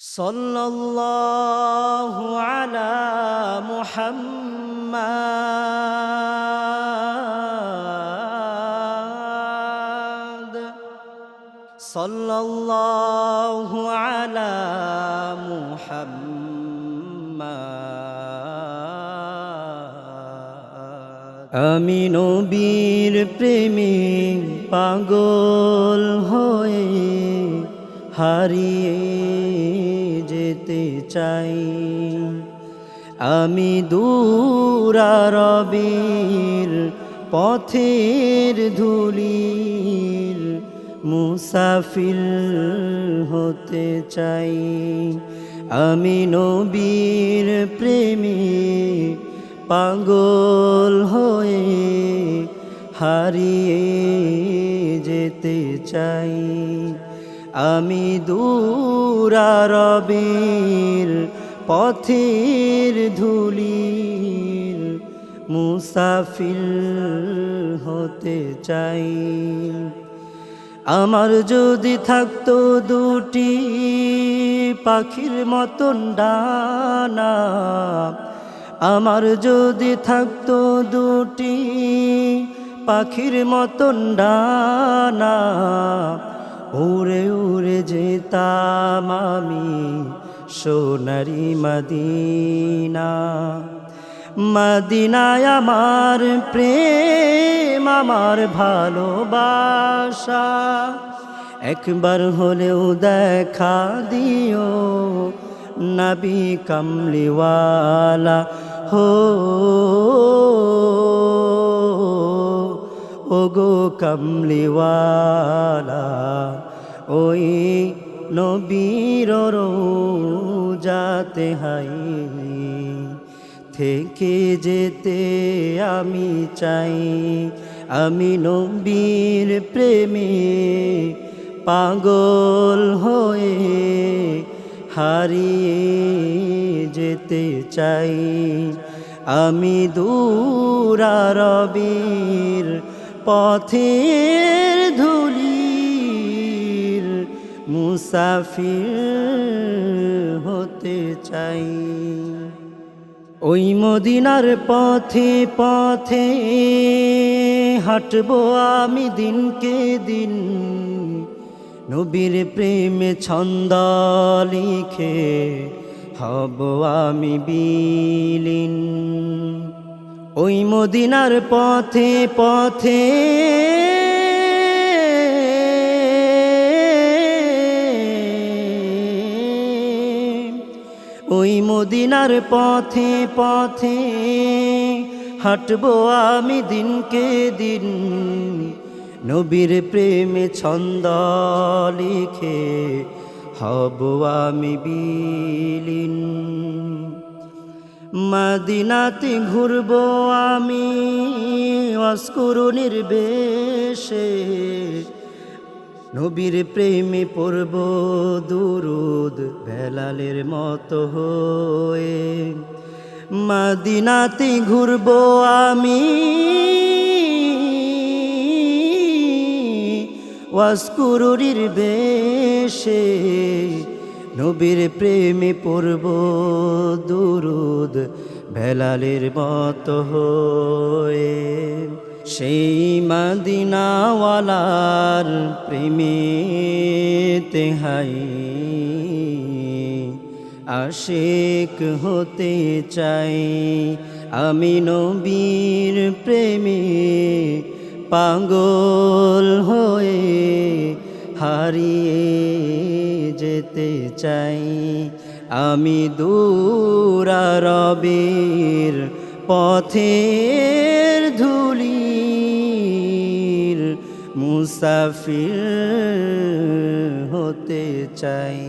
সাল্লাল্লাহু আলা মুহাম্মাদ সাল্লাল্লাহু আলা মুহাম্মাদ। আমি নবীর প্রেমে পাগল হয়ে হারিয়ে যেতে চাই। আমি দূরারবির পথের ধুলির মুসাফির হতে চাই। আমি নবীর প্রেমে পাগল হয়ে হারিয়ে যেতে চাই। আমি দূরারবির পথের ধুলির মুসাফির হতে চাই। আমার যদি থাকতো দুটি পাখির মতন ডানা, আমার যদি থাকতো দুটি পাখির মতন ডানা, উড়ে উড়ে যেতাম আমি সোনারি মদিনা। মদিনায় আমার প্রেম, আমার ভালোবাসা, একবার হলেও দেখা দিও নবী কামলিওয়ালা হো। ওগো কামলিওয়ালা, ওই নবীর রওজাতে হাই থেকে যেতে আমি চাই। আমি নবীর প্রেমে পাগল হয়ে হারিয়ে যেতে চাই। আমি দূরারবির পথের ধুলির মুসাফির হতে চাই। ওই মদিনার পথে পথে হাঁটবো আমি দিনকে দিন, নবীর প্রেমে ছন্দ লিখে হব আমি বিলীন। ওই মদিনার পথে পথে ওই মদিনার পথে পথে হাঁটবো আমি দিনকে দিন, নবীর প্রেমে ছন্দ লিখে হব আমি বিলীন। মদিনাতে ঘুরবো আমি অস্কুরু নির্বেশে, নবীর প্রেমে পড়ব দুরুদ বেলালের মতো হয়ে। মদিনাতে ঘুরবো আমি অস্কুরু নির্বেশে, নবীর প্রেমে পড়ব দুরুদ বেলালের মতো হয়ে। সেই মদিনাওয়ালার প্রেমেতে হাই আশিক হতে চাই। আমি নবীর প্রেমে পাগল হয়ে হারিয়ে যেতে চাই। আমি দূরারবির পথের ধুলির মুসাফির হতে চাই।